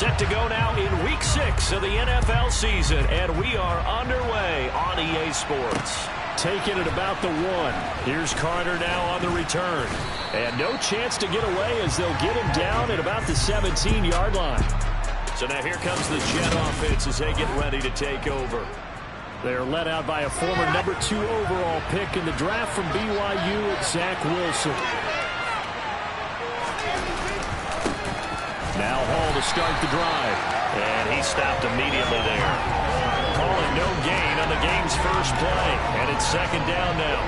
Set to go now in Week 6 of the NFL season, and we are underway on EA Sports. Taking it about the 1. Here's Carter now on the return. And no chance to get away as they'll get him down at about the 17-yard line. So now here comes the Jet offense as they get ready to take over. They're led out by a former number 2 overall pick in the draft from BYU, Zach Wilson. Now Hall to start the drive. And he stopped immediately there. Calling no gain on the game's first play. And it's second down now.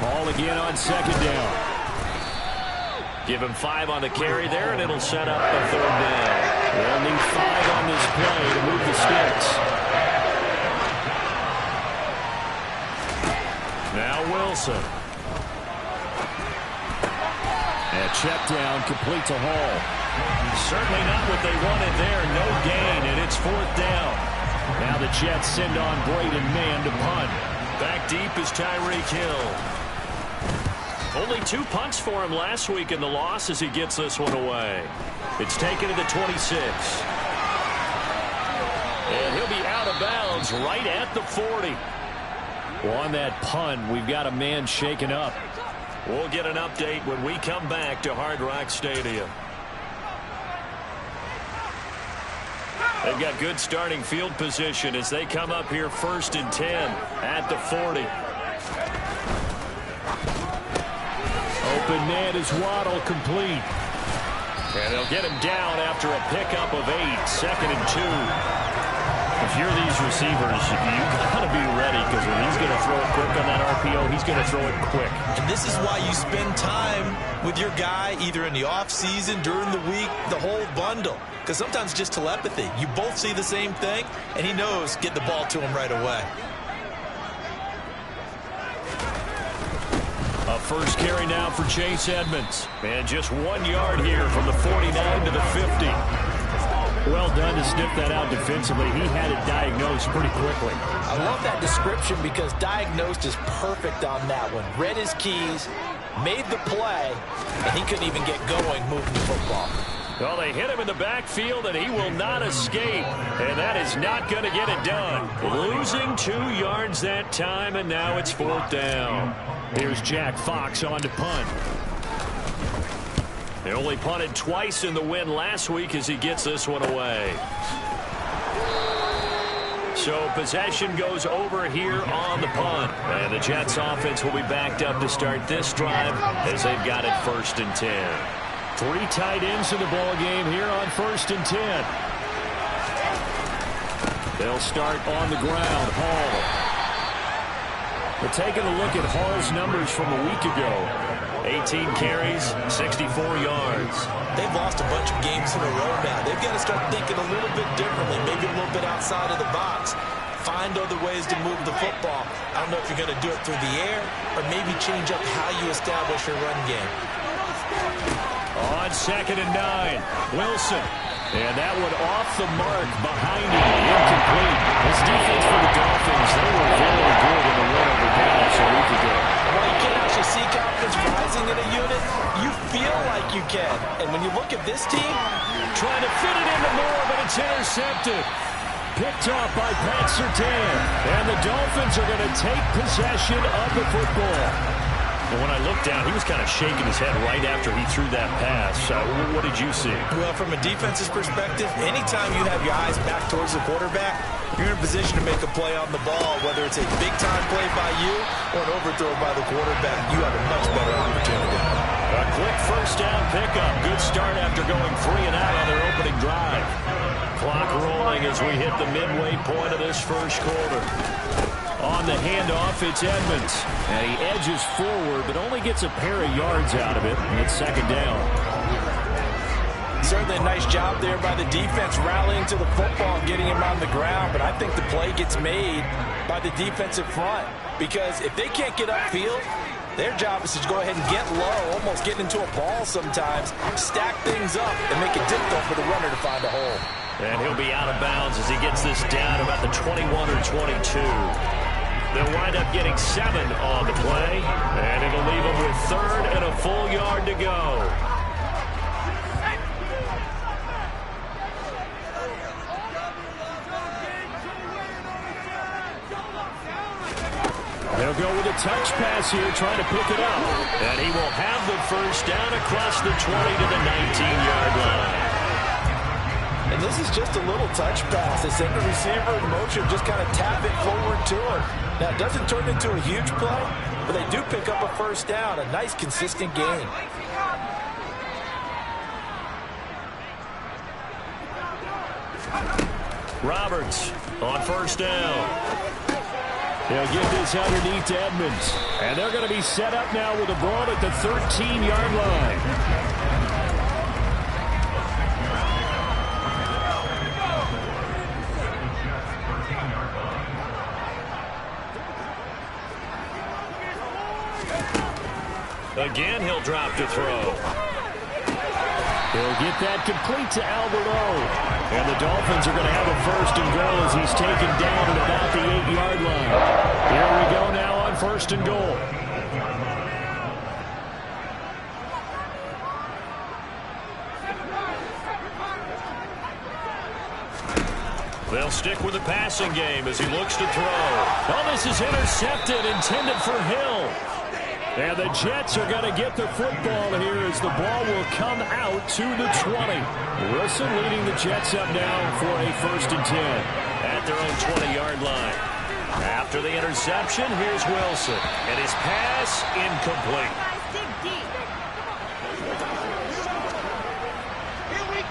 Hall again on second down. Give him 5 on the carry there, and it'll set up a third down. They'll need 5 on this play to move the sticks. Now Wilson. And check down, complete to Hall. Certainly not what they wanted there. No gain, and it's 4th down. Now the Jets send on Braden Mann to punt. Back deep is Tyreek Hill. Only 2 punts for him last week in the loss as he gets this one away. It's taken to the 26. And he'll be out of bounds right at the 40. Well, on that punt, we've got a man shaken up. We'll get an update when we come back to Hard Rock Stadium. They've got good starting field position as they come up here 1st and 10 at the 40. Open man is Waddle, complete. And they'll get him down after a pickup of 8, 2nd and 2. If you're these receivers, you've got to be ready because when he's going to throw it quick on that RPO, he's going to throw it quick. And this is why you spend time with your guy either in the offseason, during the week, the whole bundle. Because sometimes it's just telepathy. You both see the same thing, and he knows get the ball to him right away. A first carry now for Chase Edmonds. And just 1 yard here from the 49 to the 50. Well done to sniff that out defensively. He had it diagnosed pretty quickly. I love that description because diagnosed is perfect on that one. Read his keys, made the play, and he couldn't even get going moving the football. Well, they hit him in the backfield, and he will not escape. And that is not going to get it done. Losing 2 yards that time, and now it's 4th down. Here's Jack Fox on to punt. They only punted twice in the win last week as he gets this one away. So possession goes over here on the punt. And the Jets offense will be backed up to start this drive as they've got it 1st and 10. 3 tight ends in the ball game here on 1st and 10. They'll start on the ground. Hall. We're taking a look at Hall's numbers from a week ago. 18 carries, 64 yards. They've lost a bunch of games in a row now. They've got to start thinking a little bit differently, maybe a little bit outside of the box. Find other ways to move the football. I don't know if you're going to do it through the air or maybe change up how you establish your run game. On 2nd and 9, Wilson. And that one off the mark behind him, incomplete. This defense for the Dolphins, they were very good in the run over Dallas a week ago. Well, you can actually see confidence rising in a unit. You feel like you can. And when you look at this team, trying to fit it into Moore, but it's intercepted. Picked off by Pat Surtain. And the Dolphins are going to take possession of the football. And when I looked down, he was kind of shaking his head right after he threw that pass. What did you see? Well, from a defense's perspective, anytime you have your eyes back towards the quarterback, you're in a position to make a play on the ball. Whether it's a big-time play by you or an overthrow by the quarterback, you have a much better opportunity. A quick first down pickup. Good start after going 3 and out on their opening drive. Clock rolling as we hit the midway point of this first quarter. On the handoff, it's Edmonds. And he edges forward, but only gets a pair of yards out of it. And it's 2nd down. Certainly a nice job there by the defense rallying to the football and getting him on the ground. But I think the play gets made by the defensive front. Because if they can't get upfield, their job is to go ahead and get low, almost get into a ball sometimes, stack things up, and make it difficult for the runner to find a hole. And he'll be out of bounds as he gets this down about the 21 or 22. They'll wind up getting 7 on the play, and it'll leave them with 3rd and a full yard to go. They'll go with a touch pass here, trying to pick it up. And he will have the first down across the 20 to the 19-yard line. And this is just a little touch pass. They send the receiver in motion, just kind of tap it forward to him. Now, it doesn't turn into a huge play, but they do pick up a first down. A nice, consistent gain. Roberts on first down. They'll get this underneath to Edmonds. And they're going to be set up now with a ball at the 13-yard line. Again, he'll drop to throw. He'll get that complete to Alberto. And the Dolphins are going to have a first and goal as he's taken down at about the 8-yard line. Here we go now on first and goal. They'll stick with the passing game as he looks to throw. Oh, this is intercepted, intended for Hill. And the Jets are going to get the football here as the ball will come out to the 20. Wilson leading the Jets up now for a first and 10 at their own 20-yard line. After the interception, here's Wilson. And his pass incomplete.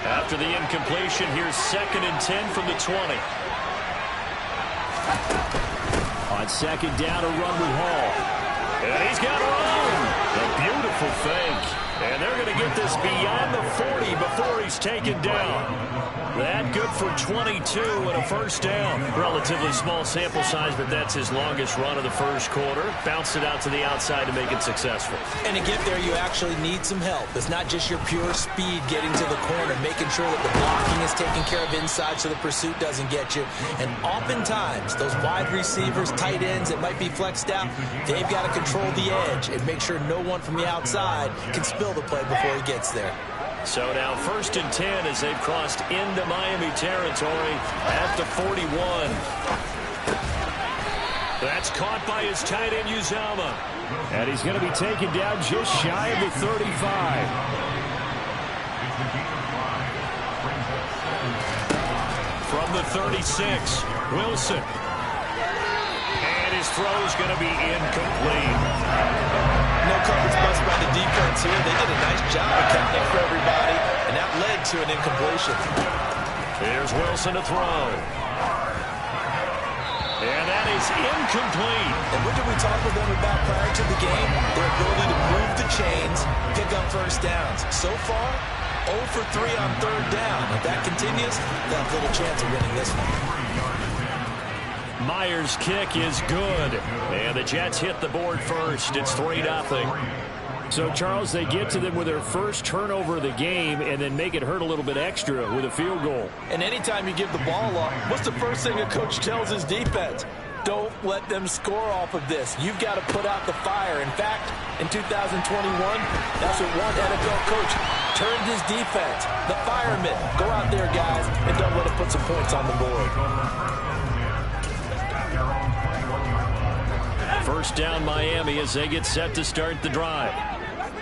After the incompletion, here's 2nd and 10 from the 20. On second down, a run with Hall. And he's got room. A beautiful fake. And they're going to get this beyond the 40 before he's taken down. That good for 22 and a first down. Relatively small sample size, but that's his longest run of the first quarter. Bounced it out to the outside to make it successful. And to get there, you actually need some help. It's not just your pure speed getting to the corner, making sure that the blocking is taken care of inside so the pursuit doesn't get you. And oftentimes, those wide receivers, tight ends that might be flexed out, they've got to control the edge and make sure no one from the outside can spill the play before he gets there. So now 1st and 10 as they've crossed into Miami territory at the 41. That's caught by his tight end, Uzama. And he's going to be taken down just shy of the 35. From the 36, Wilson. And his throw is going to be incomplete. No coverage bust by the defense here. They did a nice job accounting for everybody, and that led to an incompletion. Here's Wilson to throw. And that is incomplete. And what did we talk with them about prior to the game? Their ability to move the chains, pick up first downs. So far, 0 for 3 on 3rd down. If that continues, they'll have little chance of winning this one. Myers' kick is good. And the Jets hit the board first. It's 3-0. So, Charles, they get to them with their first turnover of the game and then make it hurt a little bit extra with a field goal. And anytime you give the ball up, what's the first thing a coach tells his defense? Don't let them score off of this. You've got to put out the fire. In fact, in 2021, that's what one NFL coach turned his defense. The firemen. Go out there, guys, and don't let them put some points on the board. First down Miami as they get set to start the drive.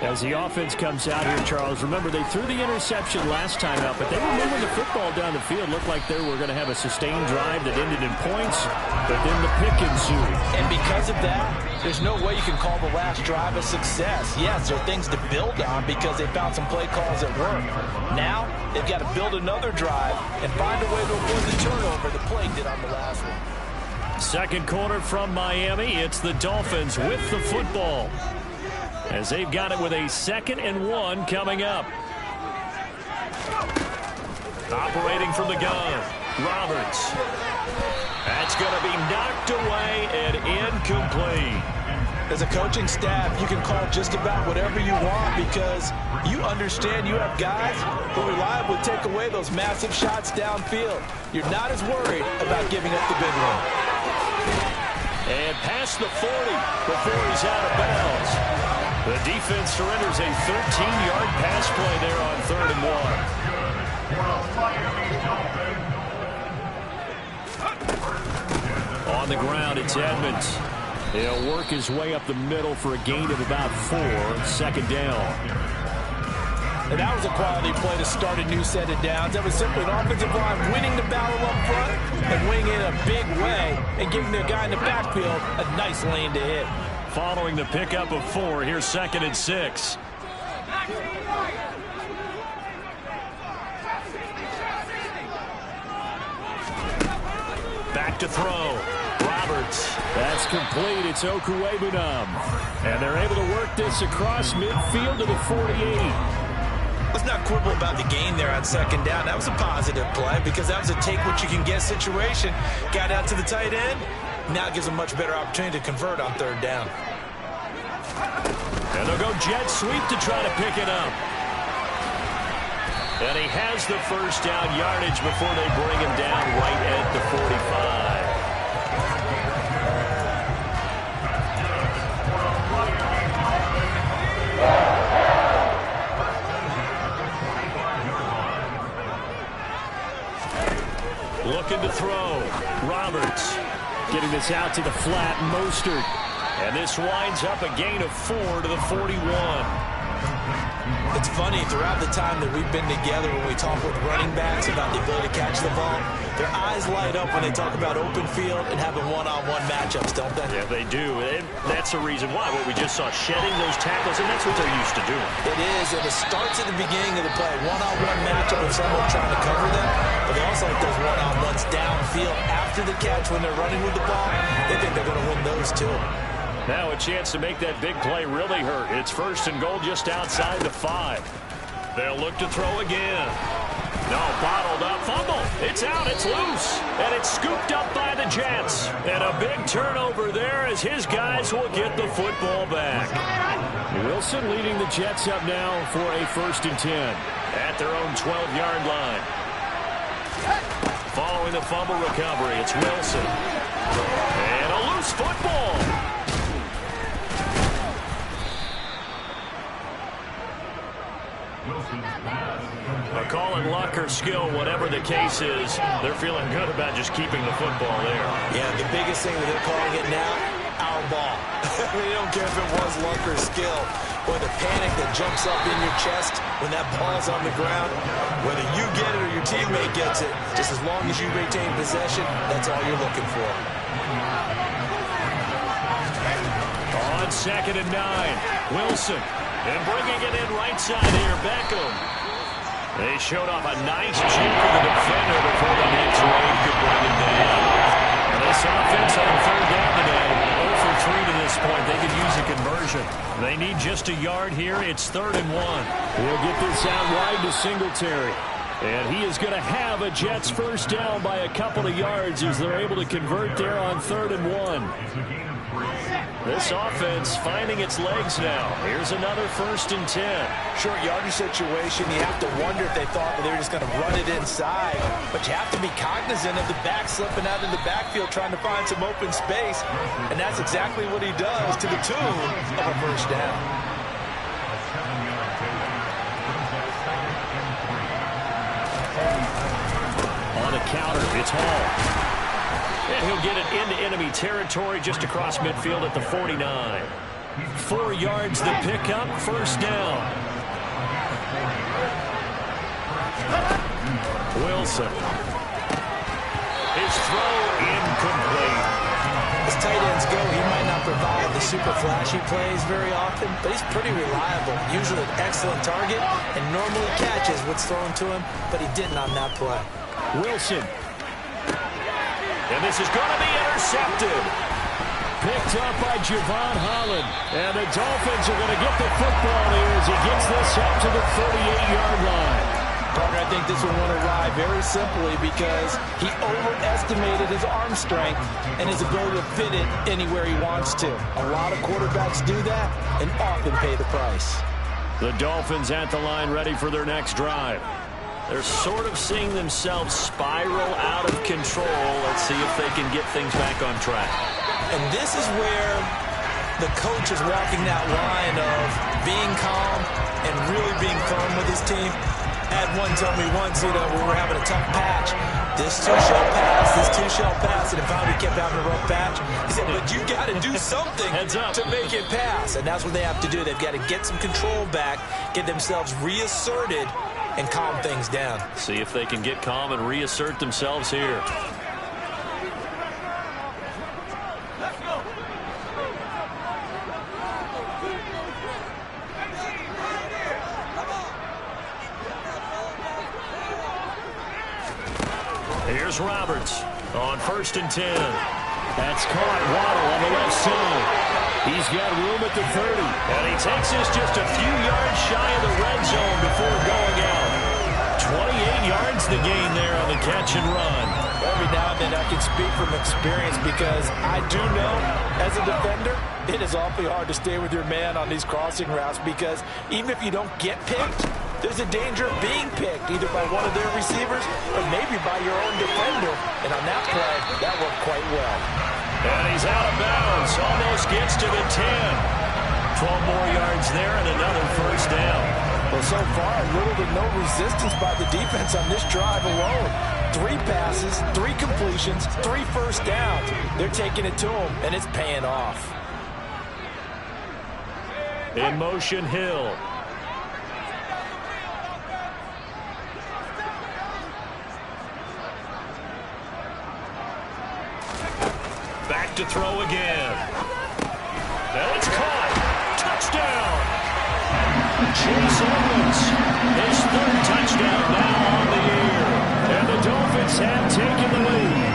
As the offense comes out here, Charles, remember they threw the interception last time out, but they were moving the football down the field. Looked like they were going to have a sustained drive that ended in points, but then the pick ensued. And because of that, there's no way you can call the last drive a success. Yes, there are things to build on because they found some play calls that work. Now, they've got to build another drive and find a way to avoid the turnover the play did on the last one. Second quarter from Miami. It's the Dolphins with the football as they've got it with a 2nd and 1 coming up. Operating from the gun, Roberts. That's going to be knocked away and incomplete. As a coaching staff, you can call just about whatever you want because you understand you have guys who reliably take away those massive shots downfield. You're not as worried about giving up the big one. And past the 40 before he's out of bounds. The defense surrenders a 13-yard pass play there on 3rd and 1. On the ground, it's Edmonds. He'll work his way up the middle for a gain of about 4, 2nd down. And that was a quality play to start a new set of downs. That was simply an offensive line winning the battle up front and winning it in a big way and giving the guy in the backfield a nice lane to hit. Following the pickup of 4, here's 2nd and 6. Back to throw. Roberts. That's complete. It's Okuwebunam. And they're able to work this across midfield to the 48. Let's not quibble about the gain there on 2nd down. That was a positive play because that was a take-what-you-can-get situation. Got out to the tight end. Now it gives a much better opportunity to convert on 3rd down. And they'll go jet sweep to try to pick it up. And he has the first down yardage before they bring him down right at the 45. Looking to throw. Roberts getting this out to the flat. Mostert. And this winds up a gain of 4 to the 41. It's funny, throughout the time that we've been together, when we talk with running backs about the ability to catch the ball, their eyes light up when they talk about open field and having one-on-one matchups, don't they? Yeah, they do. And that's the reason why. What we just saw, shedding those tackles, and that's what they're used to doing. It is, and it starts at the beginning of the play. One-on-one matchup with someone trying to cover them, but they also like those one-on-ones downfield after the catch when they're running with the ball. They think they're going to win those too. Now a chance to make that big play really hurt. It's 1st and goal just outside the 5. They'll look to throw again. No, bottled up. Fumble. It's out. It's loose. And it's scooped up by the Jets. And a big turnover there as his guys will get the football back. Wilson leading the Jets up now for a 1st and 10 at their own 12-yard line. Following the fumble recovery, it's Wilson. And a loose football. A call in luck or skill, whatever the case is, they're feeling good about just keeping the football there. Yeah, the biggest thing that they're calling it now, our ball. I mean, they don't care if it was luck or skill, or the panic that jumps up in your chest when that ball's on the ground. Whether you get it or your teammate gets it, just as long as you retain possession, that's all you're looking for. On 2nd and 9, Wilson. And bringing it in right side here, Beckham. They showed off a nice juke of the defender before the next raid could bring him down. And this offense on 3rd down today, 0 for 3 to this point. They could use a conversion. They need just a yard here. It's 3rd and 1. We'll get this out wide to Singletary. And he is going to have a Jets first down by a couple of yards as they're able to convert there on 3rd and 1. This offense finding its legs now. Here's another 1st and 10. Short yardage situation. You have to wonder if they thought that they were just going to run it inside. But you have to be cognizant of the back slipping out in the backfield trying to find some open space. And that's exactly what he does to the tune of a first down. On a counter, it's Hall. And he'll get it into enemy territory just across midfield at the 49. 4 yards the pickup, first down. Wilson. His throw incomplete. As tight ends go, he might not provide the super flashy plays very often, but he's pretty reliable. Usually an excellent target and normally catches what's thrown to him, but he didn't on that play. Wilson. And this is going to be intercepted. Picked up by Javon Holland. And the Dolphins are going to get the football here as he gets this up to the 38-yard line. Partner, I think this one went awry very simply because he overestimated his arm strength and his ability to fit it anywhere he wants to. A lot of quarterbacks do that and often pay the price. The Dolphins at the line ready for their next drive. They're sort of seeing themselves spiral out of control. Let's see if they can get things back on track. And this is where the coach is walking that line of being calm and really being firm with his team. I had one tell me once, we were having a tough patch. This too shall pass, this too shall pass. And if finally kept having a rough patch, he said, but you got to do something to make it pass. And that's what they have to do. They've got to get some control back, get themselves reasserted, and calm things down. See if they can get calm and reassert themselves here. Here's Roberts on 1st and 10. That's caught. Waddle on the left side. He's got room at the 30. And he takes this just a few yards shy of the red zone before going out. 28 yards the gain there on the catch and run. Every now and then I can speak from experience because I do know as a defender it is awfully hard to stay with your man on these crossing routes because even if you don't get picked, there's a danger of being picked either by one of their receivers or maybe by your own defender. And on that play, that worked quite well. And he's out of bounds. Almost gets to the 10. 12 more yards there and another first down. Well, so far, little to no resistance by the defense on this drive alone. 3 passes, 3 completions, 3 first downs. They're taking it to him, and it's paying off. In motion, Hill. Back to throw again. And it's caught. Touchdown. Chase Edmonds. His 3rd touchdown now on the year. And the Dolphins have taken the lead.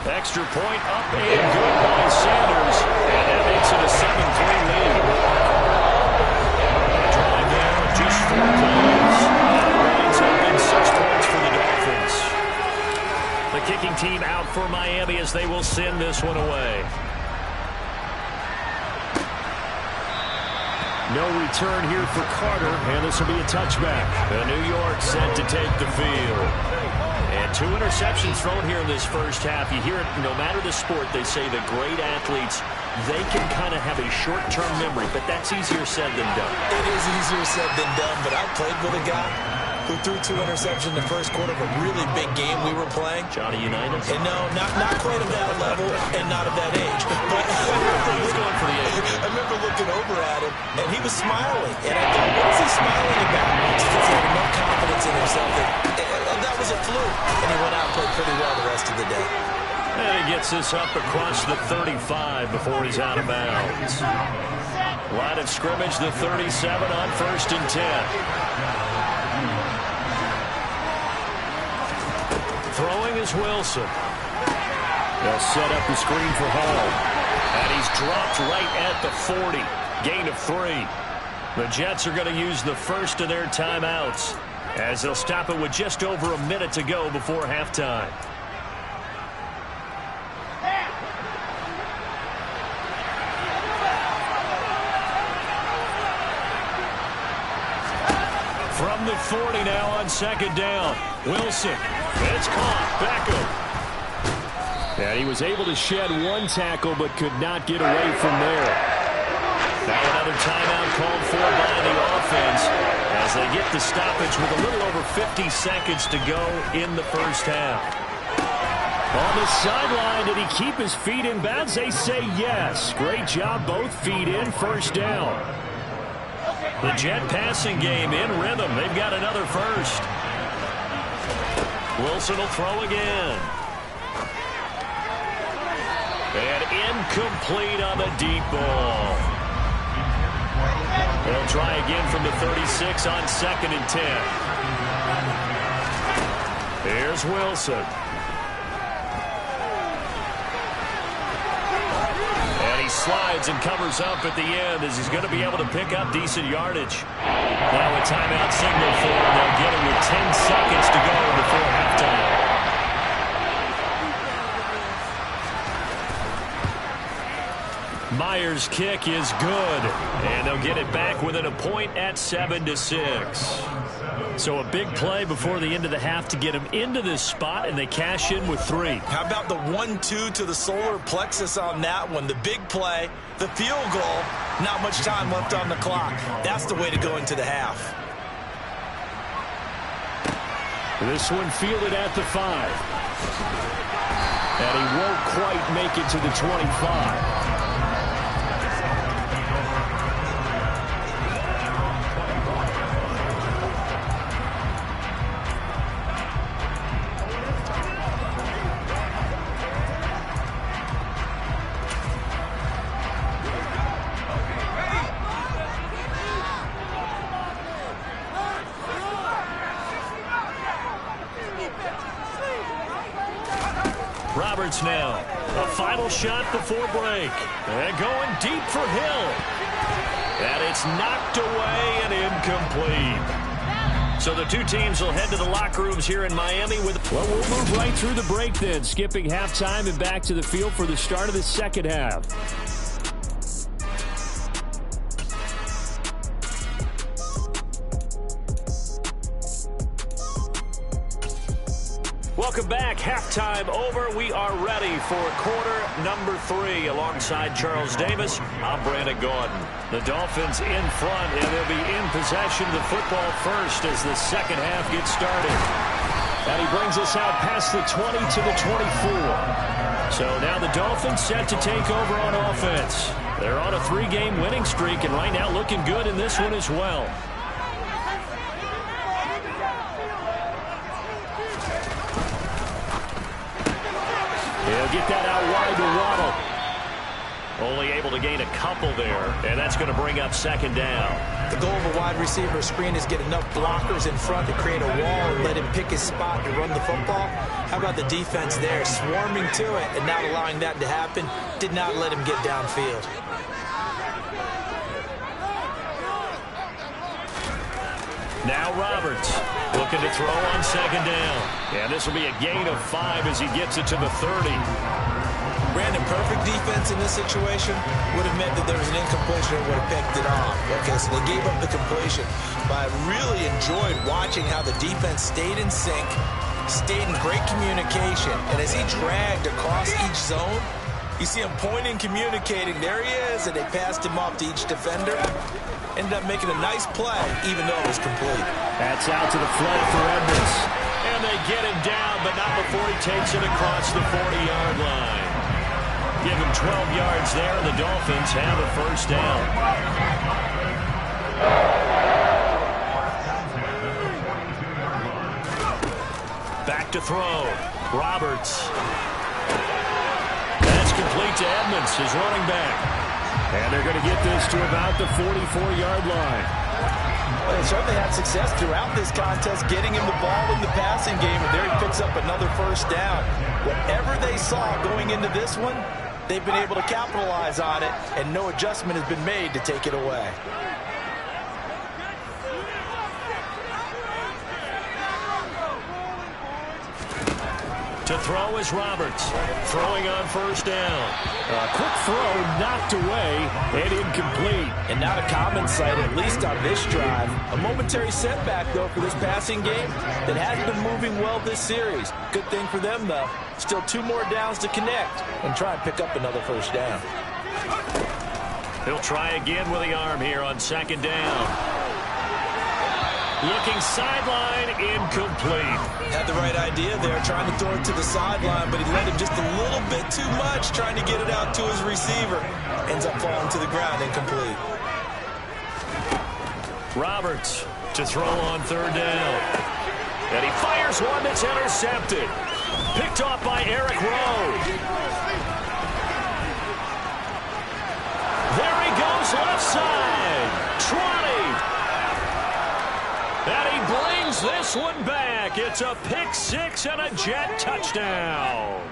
Extra point up and good by Sanders. And that makes it a 7-3 lead. Drive there with just 4 plays. And it winds up in 6 points for the Dolphins. The kicking team out for Miami as they will send this one away. No return here for Carter, and this will be a touchback. And New York set to take the field. And 2 interceptions thrown here in this first half. You hear it, no matter the sport, they say the great athletes, they can kind of have a short-term memory, but that's easier said than done. It is easier said than done, but I played with a guy who threw 2 interceptions in the first quarter of a really big game we were playing. Johnny Unitas? And no, not quite of that level and not of that age. But he was going for the age. I remember looking over at him, and he was smiling. And I thought, what is he smiling about? It's because he had no confidence in himself. And that was a fluke. And he went out and played pretty well the rest of the day. And he gets this up across the 35 before he's out of bounds. Line of scrimmage, the 37 on 1st and 10. Throwing is Wilson. They'll set up the screen for Hall. And he's dropped right at the 40. Gain of 3. The Jets are going to use the first of their timeouts as they'll stop it with just over a minute to go before halftime. From the 40 now on 2nd down. Wilson. It's caught. Beckham. And he was able to shed 1 tackle but could not get away from there. Now another timeout called for by the offense as they get the stoppage with a little over 50 seconds to go in the first half. On the sideline, did he keep his feet in bounds? They say yes. Great job, both feet in, first down. The Jet passing game in rhythm. They've got another first. Wilson will throw again. And incomplete on the deep ball. They'll try again from the 36 on 2nd and 10. Here's Wilson. And he slides and covers up at the end as he's going to be able to pick up decent yardage. Now a timeout signal for him. They'll get it with 10 seconds to go before halftime. Myers' kick is good, and they'll get it back within a point at 7-6. So a big play before the end of the half to get him into this spot, and they cash in with 3. How about the 1-2 to the solar plexus on that one? The big play, the field goal, not much time left on the clock. That's the way to go into the half. This one fielded at the 5. And he won't quite make it to the 25. Roberts now. A final shot before break. And going deep for Hill. And it's knocked away and incomplete. So the two teams will head to the locker rooms here in Miami with... Well, we'll move right through the break then. Skipping halftime and back to the field for the start of the second half. Welcome back. Halftime over. We are ready for quarter number 3. Alongside Charles Davis, I'm Brandon Gordon. The Dolphins in front, and they'll be in possession of the football first as the second half gets started. And he brings us out past the 20 to the 24. So now the Dolphins set to take over on offense. They're on a 3-game winning streak, and right now looking good in this one as well. He'll get that out wide to Waddle. Only able to gain a couple there, and that's going to bring up second down. The goal of a wide receiver screen is get enough blockers in front to create a wall and let him pick his spot to run the football. How about the defense there, swarming to it and not allowing that to happen? Did not let him get downfield. Now Roberts looking to throw on second down. And this will be a gain of 5 as he gets it to the 30. Brandon, perfect defense in this situation would have meant that there was an incompletion and would have picked it off. Okay, so they gave up the completion. But I really enjoyed watching how the defense stayed in sync, stayed in great communication. And as he dragged across each zone, you see him pointing, communicating. There he is, and they passed him off to each defender. Ended up making a nice play, even though it was complete. That's out to the flat for Edmonds. And they get him down, but not before he takes it across the 40-yard line. Give him 12 yards there, and the Dolphins have a first down. Back to throw. Roberts. That's complete to Edmonds, his running back. And they're going to get this to about the 44-yard line. Well, they certainly had success throughout this contest getting him the ball in the passing game, and there he picks up another first down. Whatever they saw going into this one, they've been able to capitalize on it, and no adjustment has been made to take it away. To throw is Roberts. Throwing on first down. A quick throw knocked away and incomplete. And not a common sight, at least on this drive. A momentary setback, though, for this passing game that has been moving well this series. Good thing for them, though. Still 2 more downs to connect and try and pick up another first down. He'll try again with the arm here on second down. Looking sideline, incomplete. Had the right idea there, trying to throw it to the sideline, but he let him just a little bit too much, trying to get it out to his receiver. Ends up falling to the ground, incomplete. Roberts to throw on third down. And he fires one that's intercepted. Picked off by Eric Rowe. There he goes left side. Trotting. And he brings this one back. It's a pick 6 and a Jet touchdown.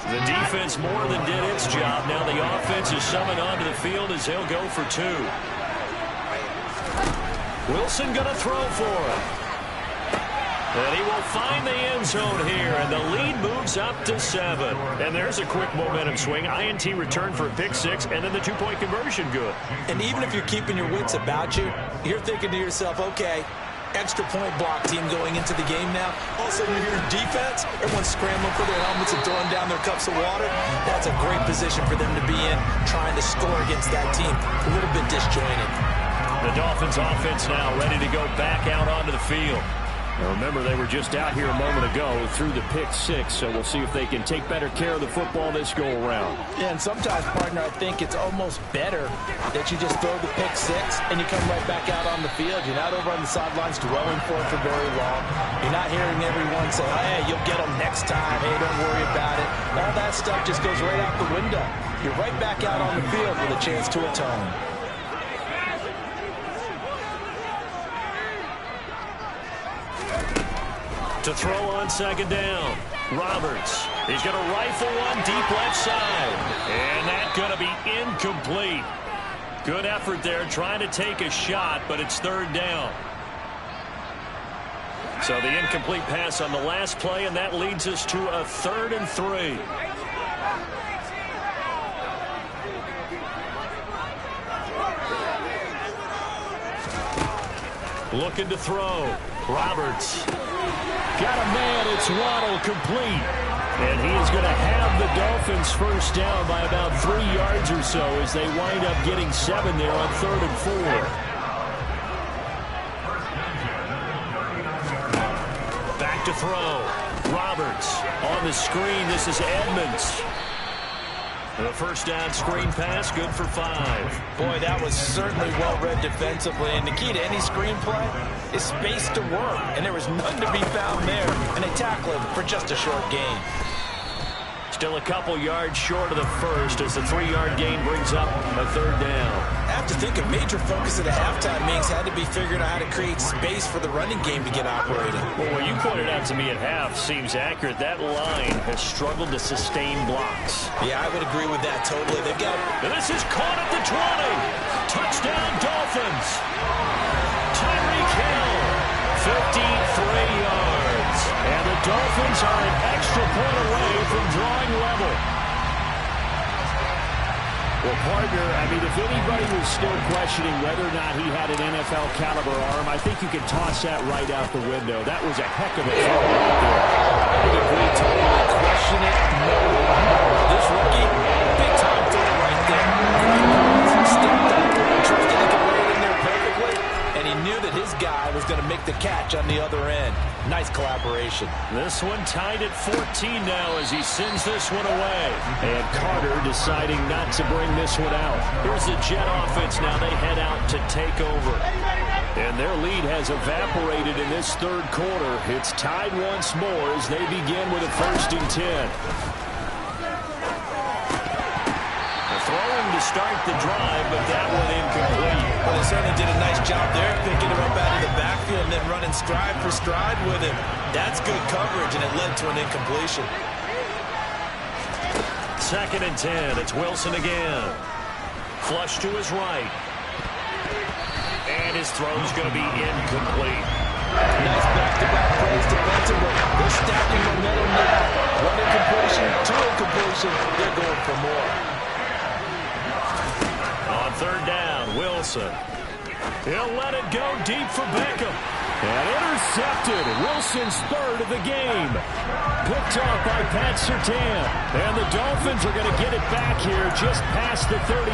The defense defense more than did its job. Now the offense is summoned onto the field as he'll go for 2. Wilson going to throw for it. And he will find the end zone here, and the lead moves up to 7. And there's a quick momentum swing. INT return for a pick 6, and then the 2-point conversion good. And even if you're keeping your wits about you, you're thinking to yourself, okay, extra point block team going into the game now. Also, when you're in defense, everyone's scrambling for their helmets and throwing down their cups of water. That's a great position for them to be in, trying to score against that team. A little bit disjointed. The Dolphins offense now ready to go back out onto the field. Now remember, they were just out here a moment ago through the pick 6, so we'll see if they can take better care of the football this go-around. Yeah, and sometimes, partner, I think it's almost better that you just throw the pick 6 and you come right back out on the field. You're not over on the sidelines dwelling for it for very long. You're not hearing everyone say, hey, you'll get them next time. Hey, don't worry about it. All that stuff just goes right out the window. You're right back out on the field with a chance to atone. To throw on second down, Roberts. He's going to rifle one deep left side. And that's going to be incomplete. Good effort there trying to take a shot, but it's 3rd down. So the incomplete pass on the last play, and that leads us to a 3rd and 3. Looking to throw. Roberts. Got a man. It's Waddle complete. And he is going to have the Dolphins first down by about 3 yards or so as they wind up getting 7 there on 3rd and 4. Back to throw. Roberts on the screen. This is Edmonds. The first down screen pass, good for 5. Boy, that was certainly well-read defensively. And the key to any screen play is space to work. And there was none to be found there. And they tackle him for just a short gain. Still a couple yards short of the first as the 3-yard gain brings up a 3rd down. I have to think a major focus at the halftime meetings had to be figuring out how to create space for the running game to get operating. Well, what you pointed out to me at half seems accurate. That line has struggled to sustain blocks. Yeah, I would agree with that totally. They've got. And this is caught at the 20. Touchdown, Dolphins. Tyreek Hill, 53 yards. And the Dolphins are an extra point away from drawing level. Well, partner, I mean, if anybody was still questioning whether or not he had an NFL caliber arm, I think you can toss that right out the window. That was a heck of a throw right there. I would agree totally. Question it? No. This rookie, big time throw right there. Stepped up, trusted he could lay it in there perfectly, and he knew that his guy was going to make the catch on the other end. Nice collaboration. This one tied at 14 now as he sends this one away. And Carter deciding not to bring this one out. Here's the Jet offense now. They head out to take over. And their lead has evaporated in this 3rd quarter. It's tied once more as they begin with a 1st and 10. Throwing to start the drive, but that one incomplete. Well, they certainly did a nice job there, picking him up out of the backfield and then running stride for stride with him. That's good coverage, and it led to an incompletion. 2nd and 10. It's Wilson again. Flush to his right. And his throw's going to be incomplete. Nice back-to-back plays defensively. They're stacking momentum now. 1 incompletion, 2 incompletion. They're going for more. On 3rd down, Wilson. He'll let it go deep for Beckham. And intercepted. Wilson's 3rd of the game. Picked off by Pat Surtain. And the Dolphins are going to get it back here just past the 35.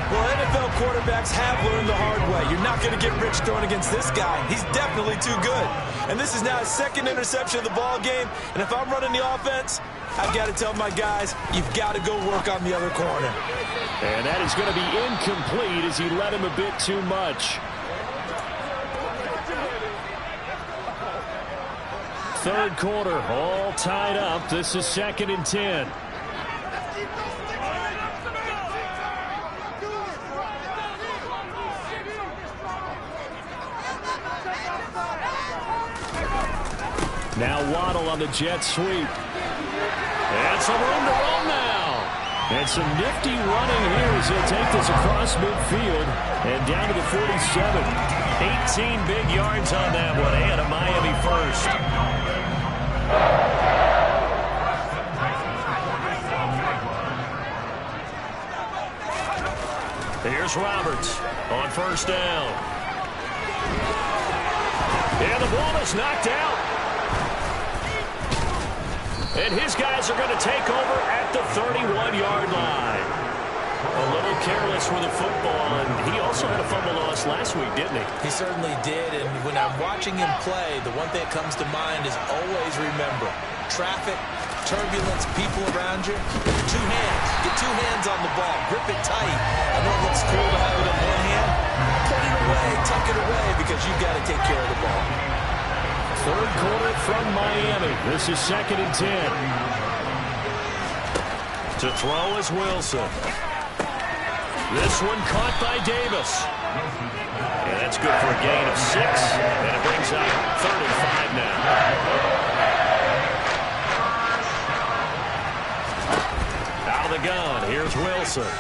Well, NFL quarterbacks have learned the hard way. You're not going to get rich throwing against this guy. He's definitely too good. And this is now his 2nd interception of the ball game. And if I'm running the offense, I've got to tell my guys, you've got to go work on the other corner. And that is going to be incomplete as he let him a bit too much. 3rd quarter, all tied up. This is 2nd and 10. Now Waddle on the jet sweep. And some room to roll now. And some nifty running here as he'll take this across midfield and down to the 47. 18 big yards on that one, and a Miami first. Here's Roberts on first down. And the ball is knocked out. And his guys are going to take over at the 31-yard line. A little careless with the football, and he also had a fumble loss last week, didn't he? He certainly did, and when I'm watching him play, the one thing that comes to mind is always remember, traffic, turbulence, people around you, two hands. Get two hands on the ball. Grip it tight. I know it looks cool to have it in one hand. Put it away, tuck it away, because you've got to take care of the ball. Third quarter from Miami. This is 2nd and 10. To throw is Wilson. This one caught by Davis. And that's good for a gain of 6. And it brings up 35 now. Out of the gun. Here's Wilson.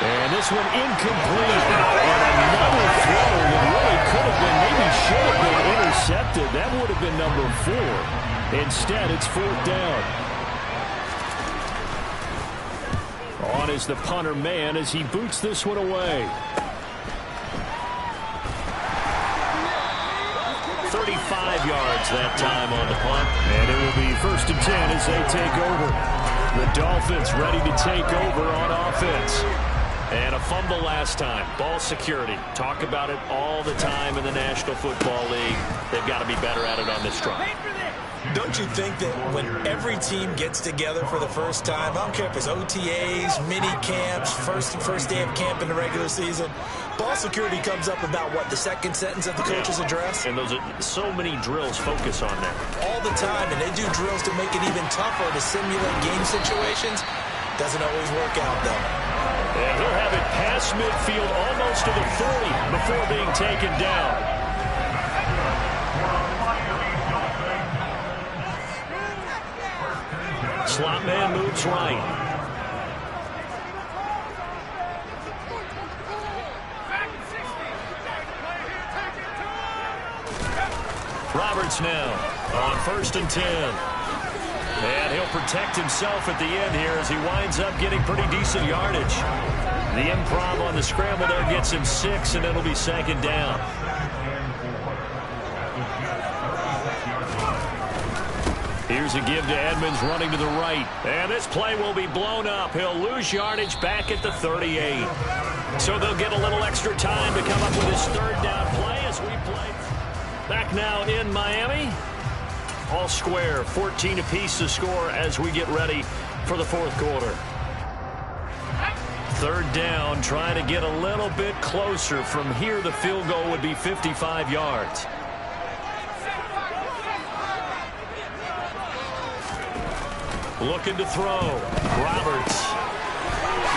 And this one incomplete. And another throw that really could have been, maybe should have been intercepted. That would have been number 4. Instead, it's 4th down. On is the punter man as he boots this one away. 35 yards that time on the punt. And it will be 1st and 10 as they take over. The Dolphins ready to take over on offense. And a fumble last time. Ball security. Talk about it all the time in the National Football League. They've got to be better at it on this drive. Don't you think that when every team gets together for the first time, I don't care if it's OTAs, mini camps, first day of camp in the regular season, ball security comes up about what, the second sentence of the coach's address? And those are so many drills focus on that. All the time, and they do drills to make it even tougher to simulate game situations. Doesn't always work out, though. And he'll have it past midfield almost to the 40 before being taken down. Slot man moves right. Roberts now on 1st and 10. And he'll protect himself at the end here as he winds up getting pretty decent yardage. The improv on the scramble there gets him 6, and it'll be 2nd down. Here's a give to Edmonds running to the right. And this play will be blown up. He'll lose yardage back at the 38. So they'll get a little extra time to come up with his 3rd down play as we play. Back now in Miami. All square, 14 apiece to score as we get ready for the 4th quarter. 3rd down, trying to get a little bit closer. From here, the field goal would be 55 yards. Looking to throw. Roberts.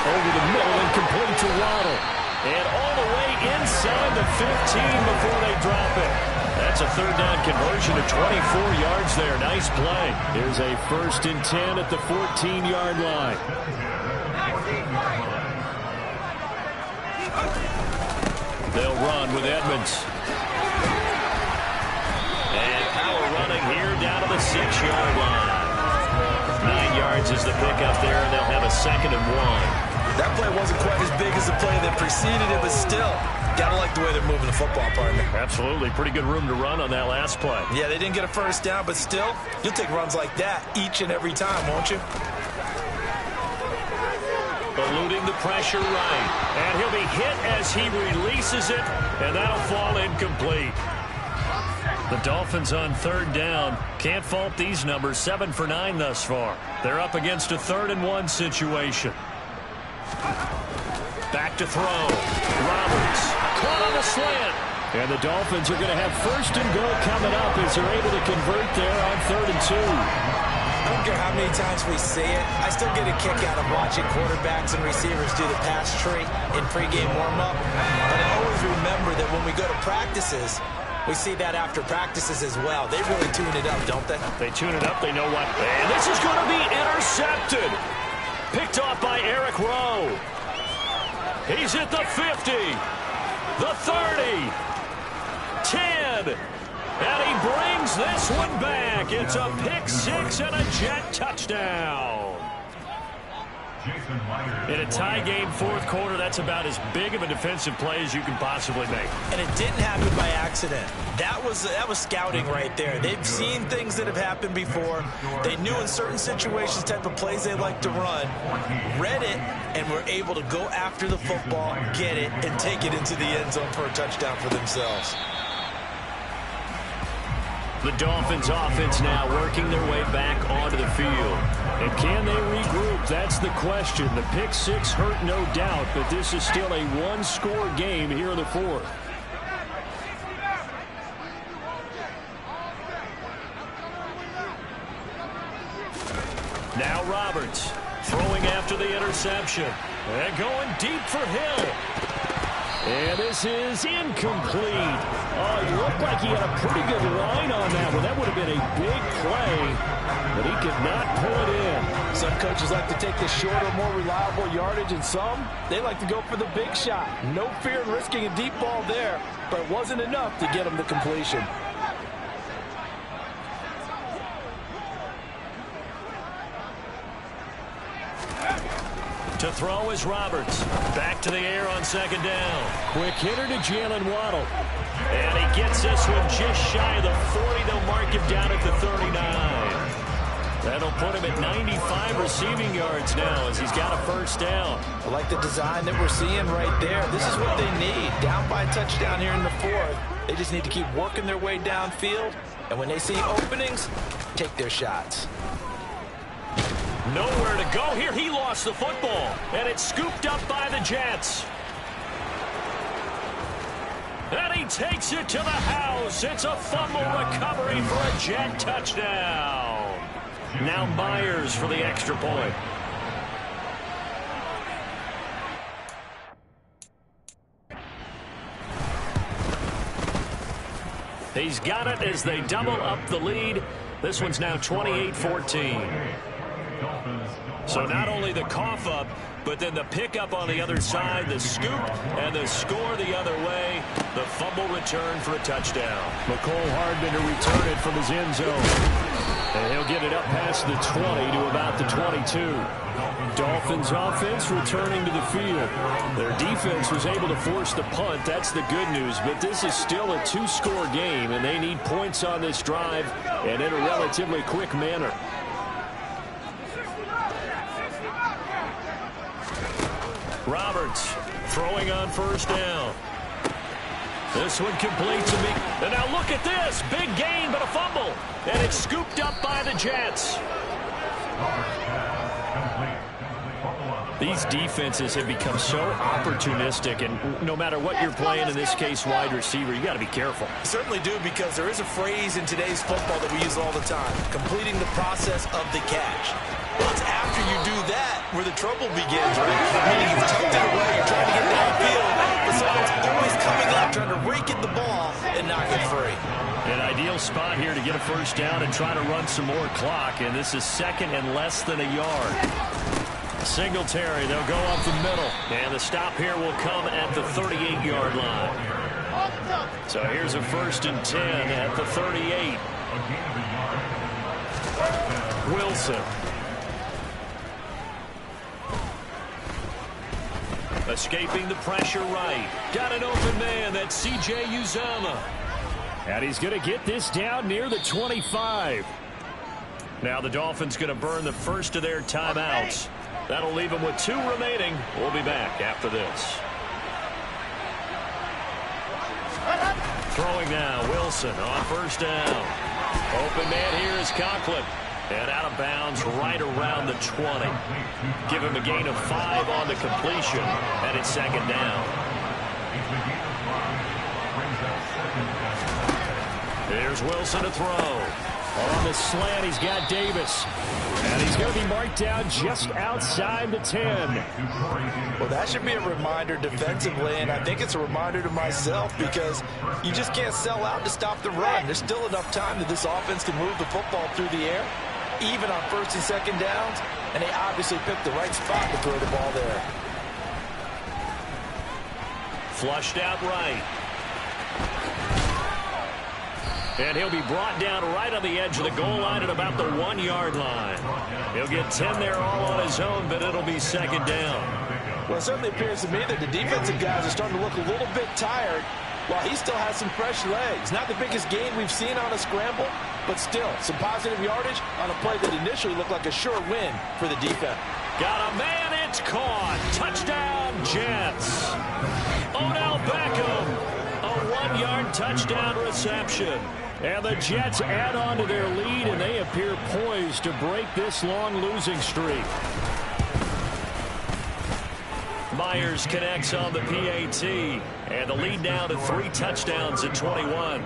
Over the middle and complete to Waddle. And all the way inside the 15 before they drop it. That's a 3rd down conversion of 24 yards there. Nice play. Here's a 1st and 10 at the 14-yard line. They'll run with Edmonds. And power running here down to the 6-yard line. 9 yards is the pickup there, and they'll have a 2nd and 1. That play wasn't quite as big as the play that preceded it, but still, gotta like the way they're moving the football, partner. Absolutely. Pretty good room to run on that last play. Yeah, they didn't get a 1st down, but still, you'll take runs like that each and every time, won't you? Eluding the pressure right. And he'll be hit as he releases it, and that'll fall incomplete. The Dolphins on 3rd down. Can't fault these numbers. 7 for 9 thus far. They're up against a 3rd and 1 situation. Back to throw. Roberts caught on the slant. And the Dolphins are going to have 1st and goal coming up as they're able to convert there on 3rd and 2. I don't care how many times we see it. I still get a kick out of watching quarterbacks and receivers do the pass tree in pregame warm-up. But I always remember that when we go to practices, We see that after practices as well. They really tune it up, don't they? They tune it up. They know what. And this is going to be intercepted. Picked off by Eric Rowe. He's at the 50, the 30, 10. And he brings this one back. It's a pick six and a Jet touchdown. In a tie game, fourth quarter, that's about as big of a defensive play as you can possibly make. And it didn't happen by accident. That was scouting right there. They've seen things that have happened before. They knew in certain situations type of plays they like to run, read it, and were able to go after the football, get it, and take it into the end zone for a touchdown for themselves. The Dolphins offense now working their way back onto the field. And can they regroup? That's the question. The pick six hurt, no doubt, but this is still a one-score game here in the fourth. Now Roberts throwing after the interception. And going deep for Hill. And this is incomplete. Oh, it looked like he had a pretty good line on that one. That would have been a big play, but he could not pull it in. Some coaches like to take the shorter, more reliable yardage, and some, they like to go for the big shot. No fear in risking a deep ball there, but it wasn't enough to get him the completion. To throw is Roberts. Back to the air on second down. Quick hitter to Jalen Waddle. And he gets this one just shy of the 40. They'll mark him down at the 39. That'll put him at 95 receiving yards now as he's got a first down. I like the design that we're seeing right there. This is what they need. Down by a touchdown here in the fourth. They just need to keep working their way downfield. And when they see openings, take their shots. Nowhere to go here. He lost the football, and it's scooped up by the Jets. And he takes it to the house. It's a fumble recovery for a Jet touchdown. Now Myers for the extra point. He's got it as they double up the lead. This one's now 28-14. So not only the cough up, but then the pickup on the other side, the scoop, and the score the other way. The fumble return for a touchdown. McCole Hardman to return it from his end zone. And he'll get it up past the 20 to about the 22. Dolphins offense returning to the field. Their defense was able to force the punt. That's the good news. But this is still a two-score game, and they need points on this drive and in a relatively quick manner. Roberts throwing on first down. This one complete to me. And now look at this. Big gain, but a fumble. And it's scooped up by the Jets. These defenses have become so opportunistic, and no matter what you're playing, in this case, wide receiver, you got to be careful. You certainly do, because there is a phrase in today's football that we use all the time: completing the process of the catch. Well, it's after you do that where the trouble begins, right? Meaning you've tucked it away, you're trying to get downfield, but someone's always coming up trying to rake at the ball and knock it free. An ideal spot here to get a first down and try to run some more clock, and this is second and less than a yard. Singletary, they'll go up the middle, and the stop here will come at the 38-yard line. So here's a 1st and 10 at the 38. Wilson. Escaping the pressure right. Got an open man. That's C.J. Uzomah. And he's going to get this down near the 25. Now the Dolphins going to burn the first of their timeouts. That'll leave them with 2 remaining. We'll be back after this. Throwing now, Wilson on first down. Open man here is Conklin. And out of bounds right around the 20. Give him a gain of 5 on the completion. And it's second down. Here's Wilson to throw. On the slant, he's got Davis. And he's going to be marked down just outside the 10. Well, that should be a reminder defensively, and I think it's a reminder to myself because you just can't sell out to stop the run. There's still enough time that this offense can move the football through the air, even on first and second downs, and they obviously picked the right spot to throw the ball there. Flushed out right. And he'll be brought down right on the edge of the goal line at about the 1-yard line. He'll get 10 there all on his own, but it'll be second down. Well, it certainly appears to me that the defensive guys are starting to look a little bit tired while he still has some fresh legs. Not the biggest gain we've seen on a scramble, but still some positive yardage on a play that initially looked like a sure win for the defense. Got a man, it's caught. Touchdown, Jets. Odell Beckham, a 1-yard touchdown reception. And the Jets add on to their lead, and they appear poised to break this long losing streak. Myers connects on the PAT, and the lead now to 3 touchdowns at 21.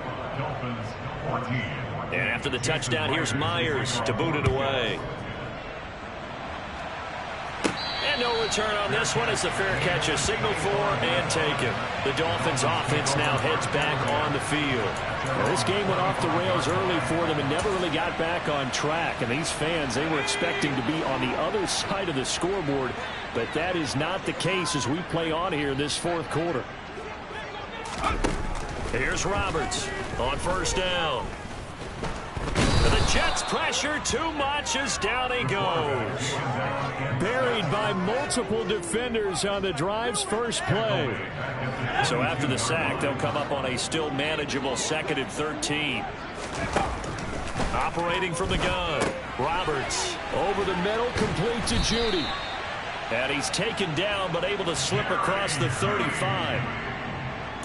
And after the touchdown, here's Myers to boot it away. And no return on this one as the fair catch is signaled for and taken. The Dolphins offense now heads back on the field. Well, this game went off the rails early for them and never really got back on track. And these fans, they were expecting to be on the other side of the scoreboard, but that is not the case as we play on here in this fourth quarter. Here's Roberts on first down. The Jets pressure too much as down he goes. Buried by multiple defenders on the drive's first play. So after the sack, they'll come up on a still manageable 2nd and 13. Operating from the gun. Roberts over the middle, complete to Judy. And he's taken down but able to slip across the 35.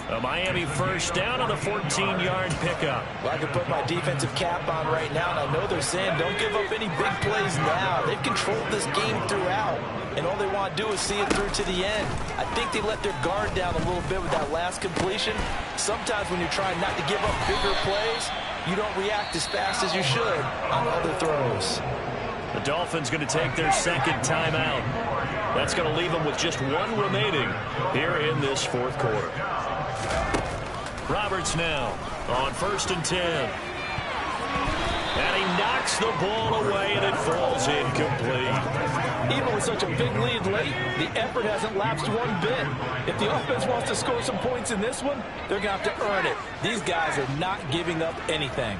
A Miami first down on the 14-yard pickup. Well, I can put my defensive cap on right now, and I know they're saying don't give up any big plays now. They've controlled this game throughout, and all they want to do is see it through to the end. I think they let their guard down a little bit with that last completion. Sometimes when you're trying not to give up bigger plays, you don't react as fast as you should on other throws. The Dolphins going to take their second timeout. That's going to leave them with just 1 remaining here in this fourth quarter. Roberts now on 1st and 10. And he knocks the ball away, and it falls incomplete. Even with such a big lead late, the effort hasn't lapsed one bit. If the offense wants to score some points in this one, they're going to have to earn it. These guys are not giving up anything.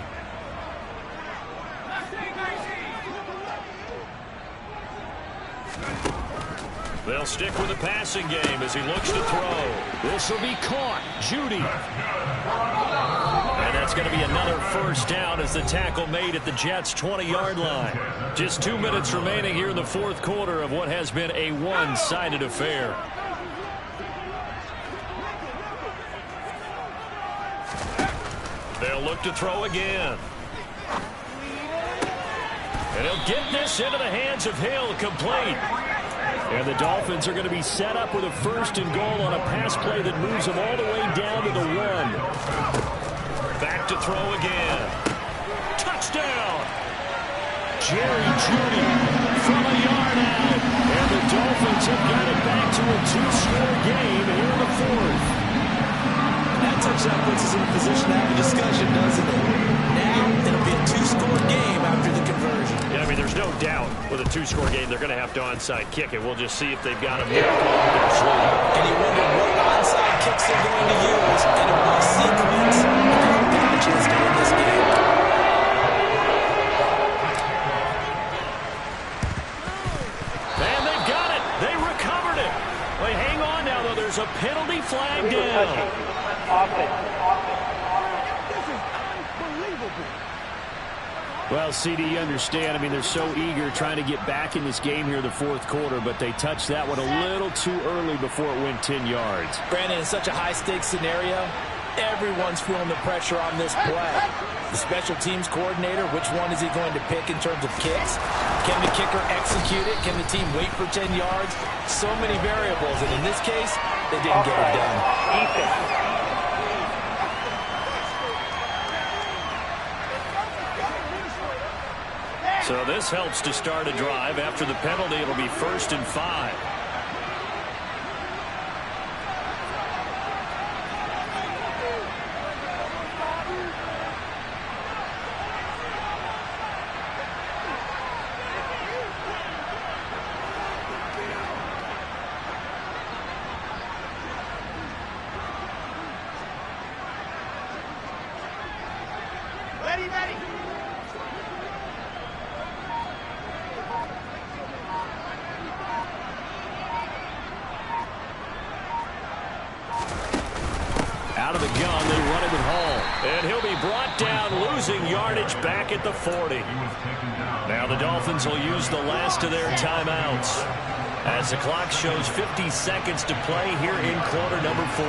They'll stick with the passing game as he looks to throw. This will be caught. Judy. And that's going to be another first down as the tackle made at the Jets' 20-yard line. Just 2 minutes remaining here in the fourth quarter of what has been a one-sided affair. They'll look to throw again. And he'll get this into the hands of Hill, complete. And the Dolphins are going to be set up with a 1st and goal on a pass play that moves them all the way down to the 1. Back to throw again. Touchdown! Jerry Judy from a yard out. And the Dolphins have got it back to a 2-score game here in the fourth. That touchdown puts us in a position to have a discussion, doesn't it? Now it'll be a 2-score game after the conversion. Yeah, I mean, there's no doubt with a 2-score game, they're going to have to onside kick it. We'll just see if they've got a miracle up their sleeve. And you wonder what onside kicks they're going to use in a what sequence if they don't get a chance to win this game. And they've got it. They recovered it. Wait, hang on now, though. There's a penalty flag down. Well, CD, you understand. I mean, they're so eager trying to get back in this game here in the fourth quarter, but they touched that one a little too early before it went 10 yards. Brandon, in such a high-stakes scenario, everyone's feeling the pressure on this play. The special teams coordinator, which one is he going to pick in terms of kicks? Can the kicker execute it? Can the team wait for 10 yards? So many variables, and in this case, they didn't get it done. So this helps to start a drive. After the penalty, it'll be 1st and 5. Out of the gun, they run it with Hall. And he'll be brought down, losing yardage back at the 40. Now the Dolphins will use the last of their timeouts as the clock shows 50 seconds to play here in quarter number 4.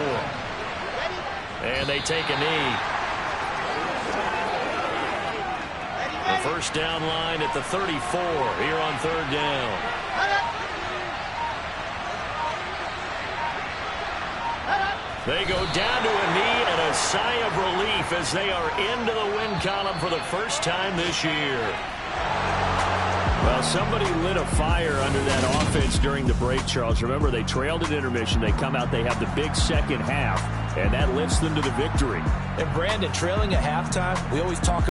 And they take a knee. The first down line at the 34 here on 3rd down. They go down to a knee and a sigh of relief as they are into the win column for the first time this year. Well, somebody lit a fire under that offense during the break, Charles. Remember, they trailed at intermission. They come out, they have the big second half, and that lifts them to the victory. And Brandon, trailing at halftime, we always talk